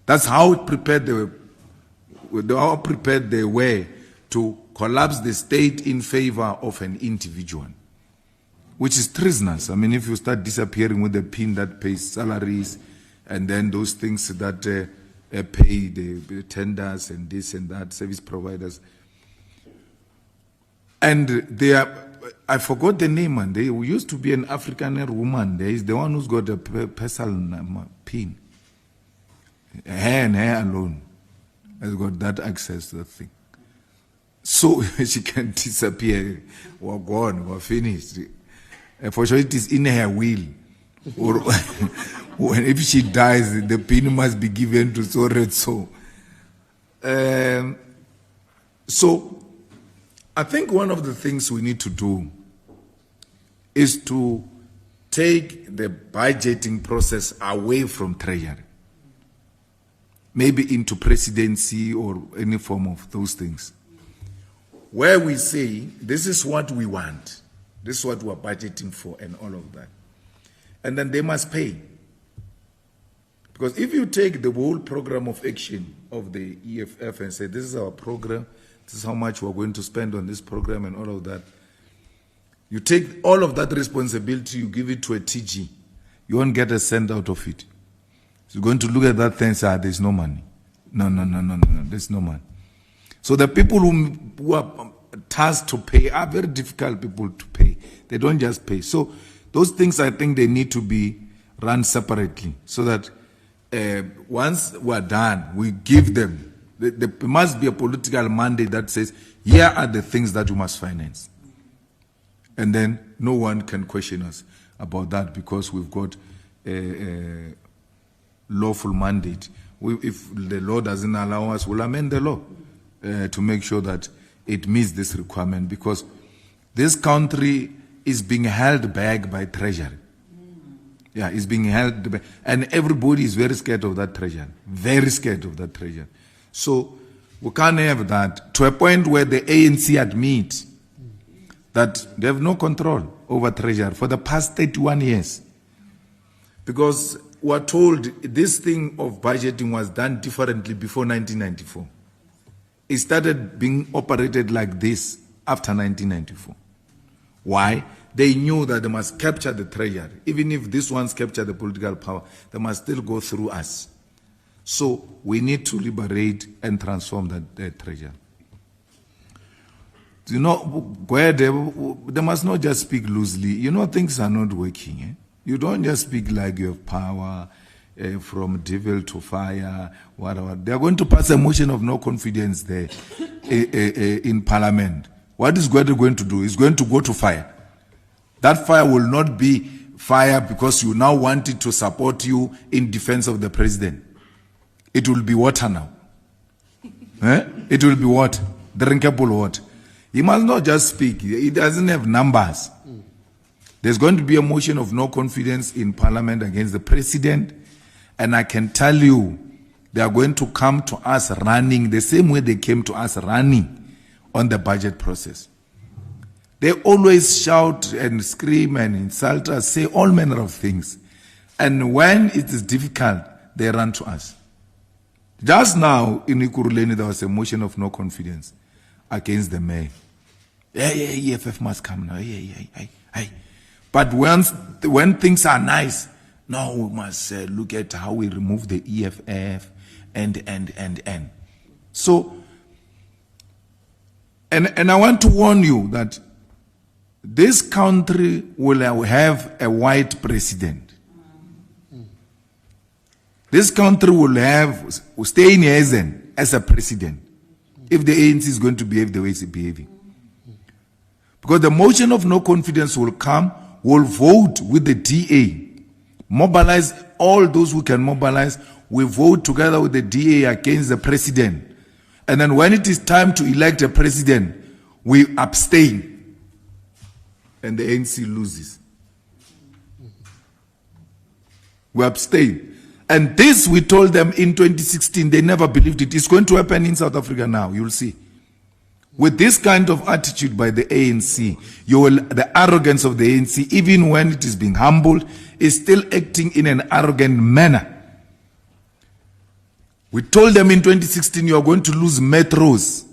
That's how prepared they were to collapse the state in favor of an individual, which is treasonous. I mean, if you start disappearing with the pin that pays salaries, and then those things that pay the tenders and this and that, service providers. And they are, I forgot the name, and there used to be an Afrikaner woman. There is the one who's got a PESAL pin. Her and her alone has got that access to the thing. So she can disappear. We're gone, we're finished. For sure it is in her will. Or if she dies, the pin must be given to so and so. So I think one of the things we need to do is to take the budgeting process away from Treasury, maybe into presidency or any form of those things, where we say, this is what we want, this is what we're budgeting for, and all of that. And then they must pay. Because if you take the whole program of action of the EFF and say, this is our program, this is how much we're going to spend on this program and all of that, you take all of that responsibility, you give it to a TG, you won't get a cent out of it. So you're going to look at that thing and say, there's no money. No, there's no money. So the people who are tasked to pay are very difficult people to pay. They don't just pay. So those things, I think they need to be run separately, so that once we're done, we give them. There must be a political mandate that says, here are the things that you must finance. And then no one can question us about that, because we've got a lawful mandate. If the law doesn't allow us, we'll amend the law to make sure that it meets this requirement, because this country is being held back by Treasury. Yeah, it's being held back. And everybody is very scared of that Treasury. Very scared of that Treasury. So we can't have that to a point where the ANC admit that they have no control over Treasury for the past 31 years. Because we're told this thing of budgeting was done differently before 1994. It started being operated like this after 1994. Why? They knew that they must capture the Treasury. Even if these ones capture the political power, they must still go through us. So we need to liberate and transform that Treasury. You know, where they must not just speak loosely. You know, things are not working. Eh? You don't just speak like you have power, from devil to fire, whatever. They are going to pass a motion of no confidence there in Parliament. What is God going to do? It's going to go to fire. That fire will not be fire because you now want it to support you in defense of the president. It will be water now. It will be water, drinkable water. He must not just speak. He doesn't have numbers. There's going to be a motion of no confidence in Parliament against the president. And I can tell you, they are going to come to us running the same way they came to us running on the budget process. They always shout and scream and insult us, say all manner of things. And when it is difficult, they run to us. Just now, in Ikuruleni, there was a motion of no confidence against the mayor. EFF must come now. But when things are nice, now we must look at how we remove the EFF and. So, and I want to warn you that this country will have a white president. This country will stay in Ezen as a president if the ANC is going to behave the way it's behaving. Because the motion of no confidence will come, will vote with the DA, mobilize all those who can mobilize, we vote together with the DA against the president. And then when it is time to elect a president, we abstain. And the ANC loses. We abstain. And this we told them in 2016, they never believed it. It's going to happen in South Africa now, you'll see. With this kind of attitude by the ANC, the arrogance of the ANC, even when it is being humbled, is still acting in an arrogant manner. We told them in 2016, you are going to lose metros.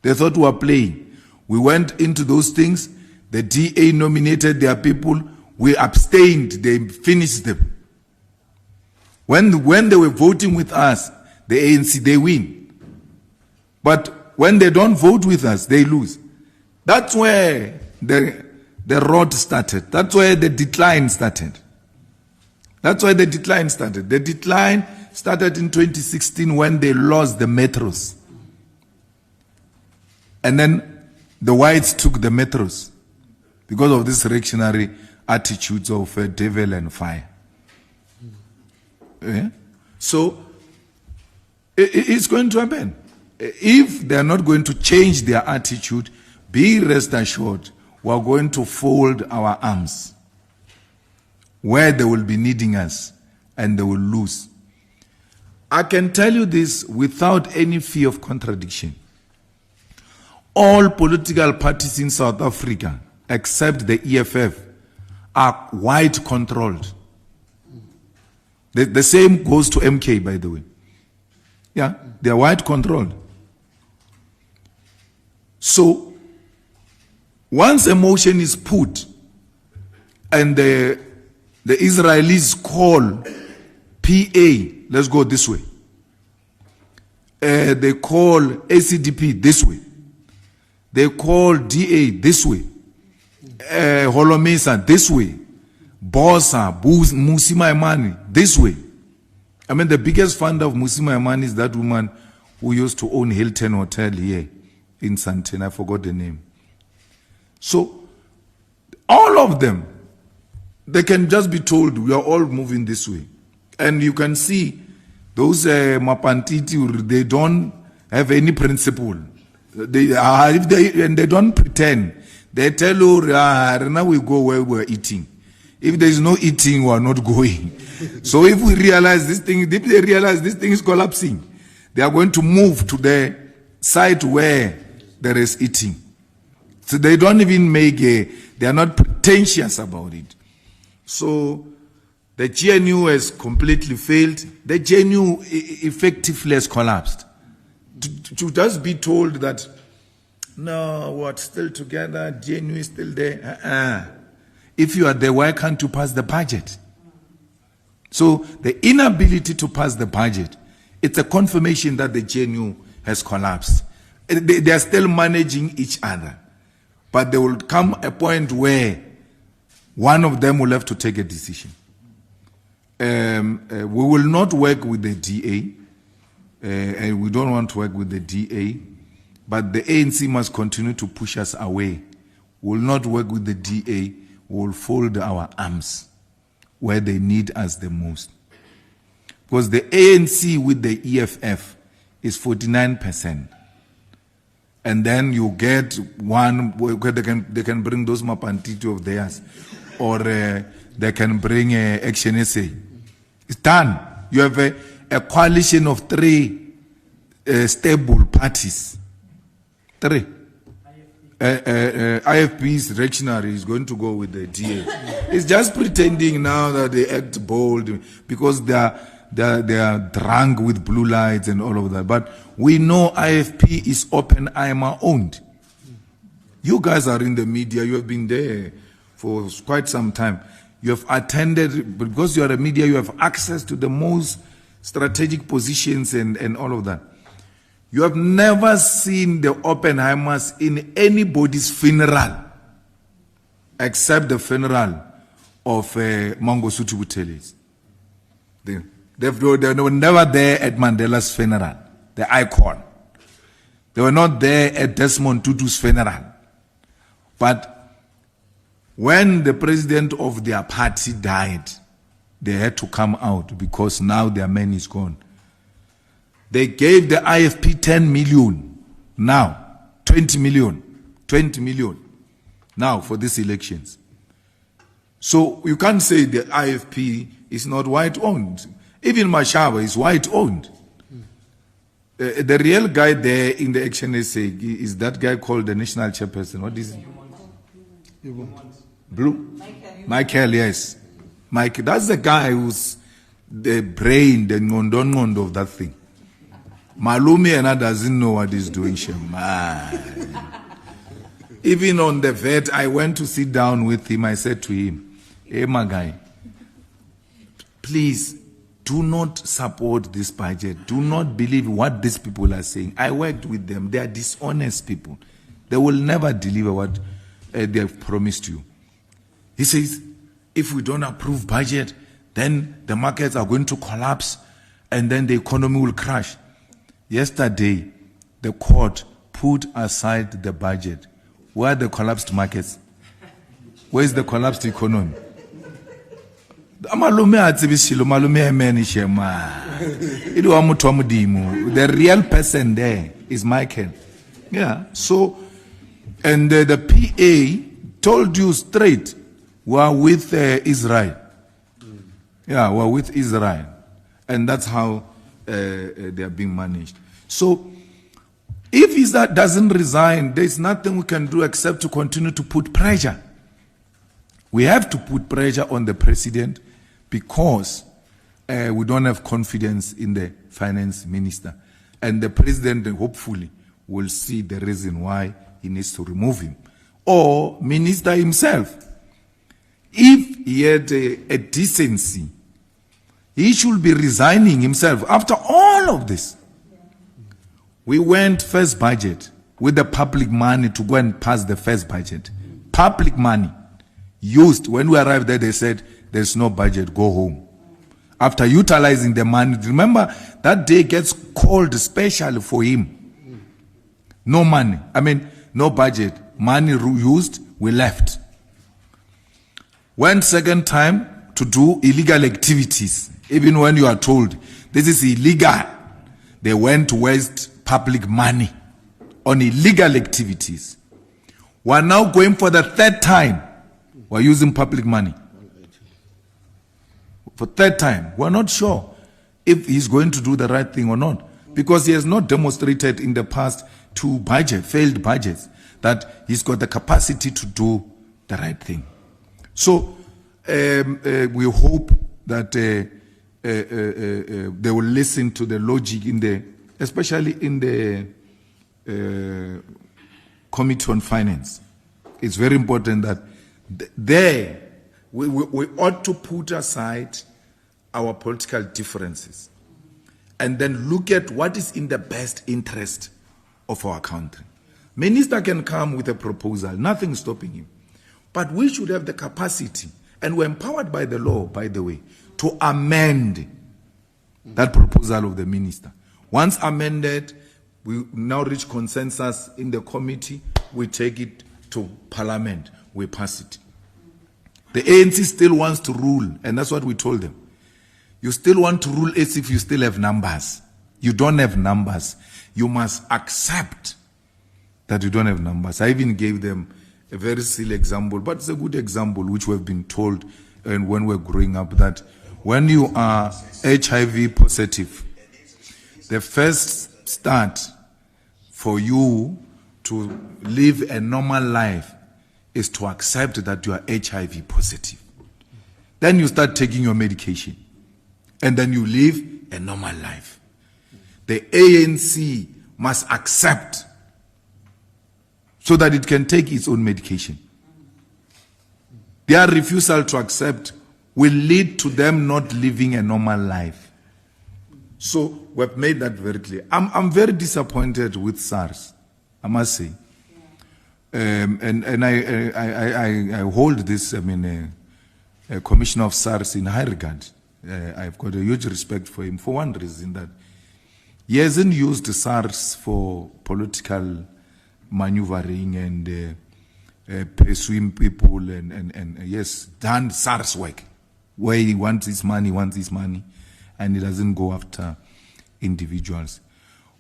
They thought we were playing. We went into those things. The DA nominated their people. We abstained. They finished them. When they were voting with us, the ANC, they win. But when they don't vote with us, they lose. That's where the road started. That's where the decline started. That's why the decline started. The decline started in 2016 when they lost the metros. And then the whites took the metros because of this reactionary attitudes of devil and fire. Yeah? So, it's going to happen. If they are not going to change their attitude, be rest assured, we are going to fold our arms where they will be needing us and they will lose. I can tell you this without any fear of contradiction. All political parties in South Africa, except the EFF, are white controlled. The same goes to MK, by the way. Yeah, they are white controlled. So, once a motion is put and the Israelis call PA, let's go this way. They call ACDP this way. They call DA this way. Holomesa this way. Bossa, Musi Maimane this way. I mean, the biggest funder of Musi Maimane is that woman who used to own Hilton Hotel here in Santana. I forgot the name. So, all of them, they can just be told, we are all moving this way. And you can see those Mapantiti, they don't have any principle. And they don't pretend. They tell you, now we go where we're eating. If there is no eating, we are not going. So if we realize this thing, if they realize this thing is collapsing, they are going to move to the site where there is eating. So they don't even they are not pretentious about it. So the GNU has completely failed. The GNU effectively has collapsed. To just be told that, no, we're still together, GNU is still there. If you are there, why can't you pass the budget? So the inability to pass the budget, it's a confirmation that the GNU has collapsed. They are still managing each other. But there will come a point where one of them will have to take a decision. We will not work with the DA, and we don't want to work with the DA, but the ANC must continue to push us away. We will not work with the DA. We will fold our arms where they need us the most. Because the ANC with the EFF is 49%. And then you get one where they can bring those Mapantiti of theirs, or they can bring Action SA. It's done. You have a coalition of three stable parties. Three. IFP's reactionary is going to go with the DA. It's just pretending now that they act bold because they are drunk with blue lights and all of that. But we know IFP is Oppenheimer owned. You guys are in the media. You have been there for quite some time. You have attended, because you are a media, you have access to the most strategic positions and all of that. You have never seen the Oppenheimers in anybody's funeral except the funeral of Mangosuthu Buthelezi. They were never there at Mandela's funeral, the icon. They were not there at Desmond Tutu's funeral. But when the president of their party died, they had to come out because now their man is gone. They gave the IFP 10 million, now 20 million now for these elections. So you can't say the IFP is not white-owned. Even Mashaba is white-owned. The real guy there in the action essay is that guy called the national chairperson. What is it? Blue? Michael, yes. Mike, that's the guy who's the brain, the ngondo of that thing. Malumi and doesn't know what he's doing, man. Even on the vet, I went to sit down with him. I said to him, hey, my guy, please do not support this budget. Do not believe what these people are saying. I worked with them. They are dishonest people. They will never deliver what they have promised you. He says, if we don't approve budget, then the markets are going to collapse and then the economy will crash. Yesterday, the court put aside the budget. Where are the collapsed markets? Where is the collapsed economy? The real person there is Michael. Yeah, so, and the PA told you straight, we're with Israel. Yeah, we're with Israel. And that's how they are being managed. So, if Israel doesn't resign, there's nothing we can do except to continue to put pressure. We have to put pressure on the president because we don't have confidence in the finance minister. And the president hopefully will see the reason why he needs to remove him. Or minister himself. If he had a decency, he should be resigning himself after all of this. We went first budget with the public money to go and pass the first budget. Public money used. When we arrived there, they said, there's no budget, go home. After utilizing the money, remember, that day gets called special for him. No money. No budget. Money used, we left. Went second time to do illegal activities. Even when you are told, this is illegal. They went to waste public money on illegal activities. We are now going for the third time. We are using public money. For third time. We are not sure if he's going to do the right thing or not. Because he has not demonstrated in the past two failed budgets, that he's got the capacity to do the right thing. So we hope that they will listen to the logic especially in the Committee on Finance. It's very important that we ought to put aside our political differences and then look at what is in the best interest of our country. Minister can come with a proposal, nothing stopping him. But we should have the capacity, and we're empowered by the law, by the way, to amend that proposal of the minister. Once amended, we now reach consensus in the committee, we take it to Parliament, we pass it. The ANC still wants to rule, and that's what we told them. You still want to rule as if you still have numbers. You don't have numbers. You must accept that you don't have numbers. I even gave them a very silly example, but it's a good example which we've been told and when we're growing up, that when you are HIV positive, the first start for you to live a normal life is to accept that you are HIV positive. Then you start taking your medication. And then you live a normal life. The ANC must accept so that it can take its own medication. Their refusal to accept will lead to them not living a normal life. So we've made that very clear. I'm very disappointed with SARS, I must say. And I hold this, a commissioner of SARS in high regard. I've got a huge respect for him for one reason, that he hasn't used SARS for political maneuvering and pursuing people and yes, done SARS work where he wants his money, and he doesn't go after individuals.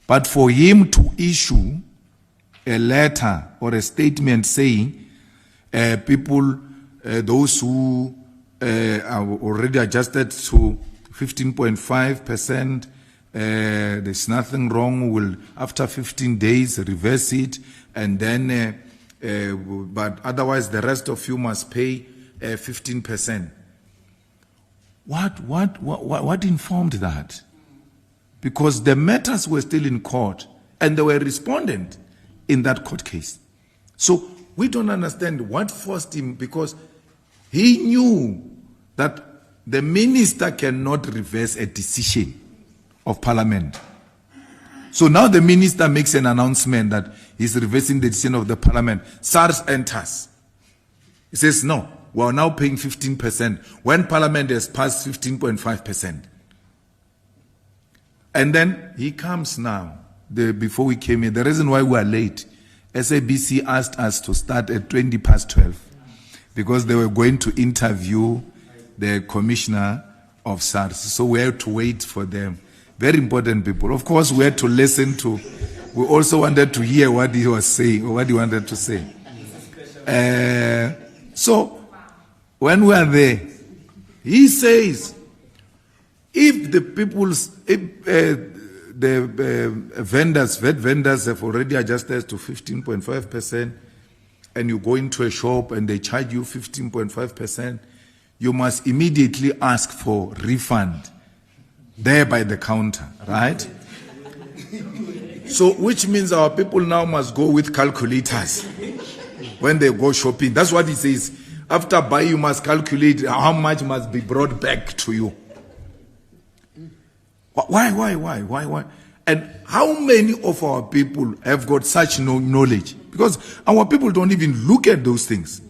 But for him to issue a letter or a statement saying people, those who are already adjusted to 15.5%, there's nothing wrong, will after 15 days reverse it, and then but otherwise the rest of you must pay 15%. What informed that? Because the matters were still in court and they were respondent in that court case. So we don't understand what forced him, because he knew that the minister cannot reverse a decision of Parliament. So now the minister makes an announcement that he's reversing the decision of the Parliament. SARS enters. He says, no, we are now paying 15% when Parliament has passed 15.5%. And then he comes now, before we came in, the reason why we are late, SABC asked us to start at 12:20 because they were going to interview the commissioner of SARS. So we had to wait for them. Very important people. Of course, we had to listen to, we also wanted to hear what he was saying, or what he wanted to say. So, when we are there, he says, if the people's, vet vendors have already adjusted to 15.5%, and you go into a shop and they charge you 15.5%, you must immediately ask for refund there by the counter, right? So, which means our people now must go with calculators when they go shopping. That's what he says. After buy, you must calculate how much must be brought back to you. Why? And how many of our people have got such knowledge? Because our people don't even look at those things.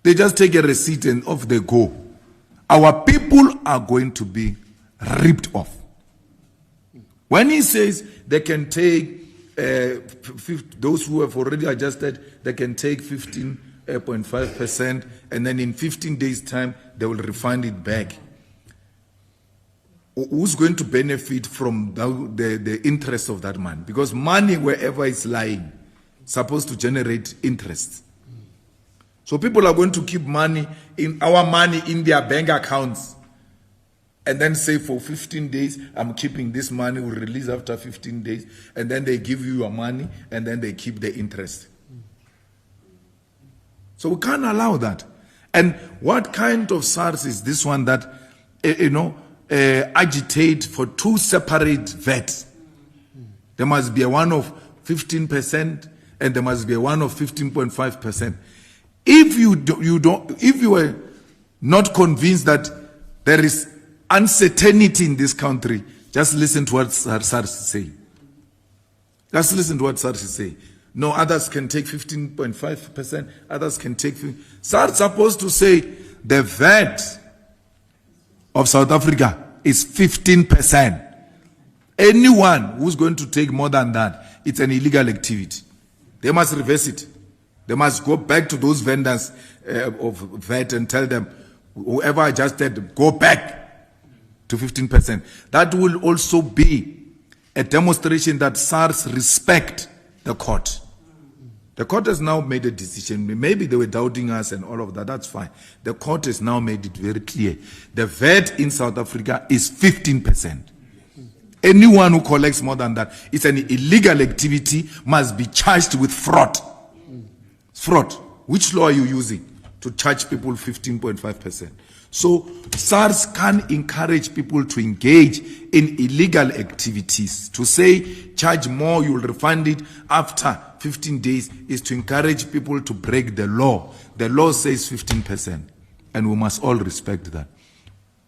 They just take a receipt and off they go. Our people are going to be ripped off. When he says they can take, those who have already adjusted, they can take 15.5%, and then in 15 days' time, they will refund it back. Who's going to benefit from the interest of that money? Because money, wherever it's lying, is supposed to generate interest. So people are going to keep our money in their bank accounts, and then say for 15 days, I'm keeping this money, we'll release after 15 days, and then they give you your money, and then they keep the interest. So we can't allow that. And what kind of SARS is this one that, agitate for two separate VATs? There must be a one of 15%, and there must be a one of 15.5%. If you were not convinced that there is uncertainty in this country, just listen to what SARS is saying. Just listen to what SARS is saying. No, others can take 15.5%, others can take 15%. SARS is supposed to say the VAT of South Africa is 15%. Anyone who's going to take more than that, it's an illegal activity. They must reverse it. They must go back to those vendors of VAT and tell them, whoever adjusted, go back to 15%. That will also be a demonstration that SARS respect the court. The court has now made a decision. Maybe they were doubting us and all of that. That's fine. The court has now made it very clear. The VAT in South Africa is 15%. Anyone who collects more than that, it's an illegal activity, must be charged with fraud. Fraud. Which law are you using to charge people 15.5%? So SARS can encourage people to engage in illegal activities. To say charge more, you'll refund it after 15 days is to encourage people to break the law. The law says 15%, and we must all respect that.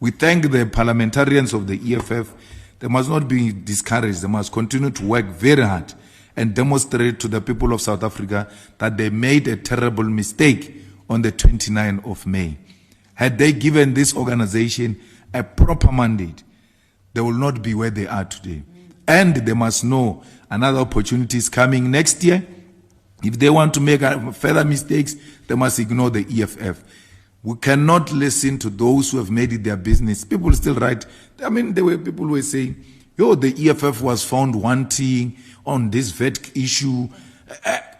We thank the parliamentarians of the EFF. They must not be discouraged. They must continue to work very hard and demonstrate to the people of South Africa that they made a terrible mistake on the 29th of May. Had they given this organization a proper mandate, they will not be where they are today. And they must know another opportunity is coming next year. If they want to make further mistakes, they must ignore the EFF. We cannot listen to those who have made it their business. People still write. I mean, there were people who were saying, yo, the EFF was found wanting on this vet issue.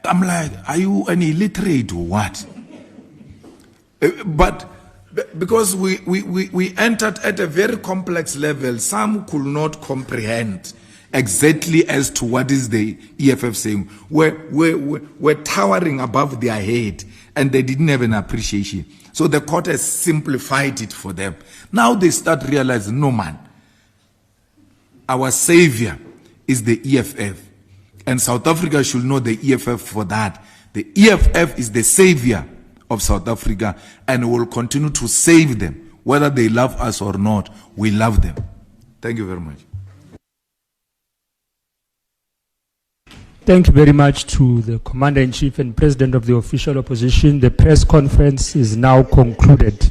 I'm like, are you an illiterate or what? But because we entered at a very complex level, some could not comprehend exactly as to what is the EFF saying. We're towering above their head, and they didn't have an appreciation. So the court has simplified it for them. Now they start realizing, no man, our savior is the EFF. And South Africa should know the EFF for that. The EFF is the savior of South Africa, and we will continue to save them. Whether they love us or not, we love them. Thank you very much. Thank you very much to the Commander-in-Chief and President of the Official Opposition. The press conference is now concluded.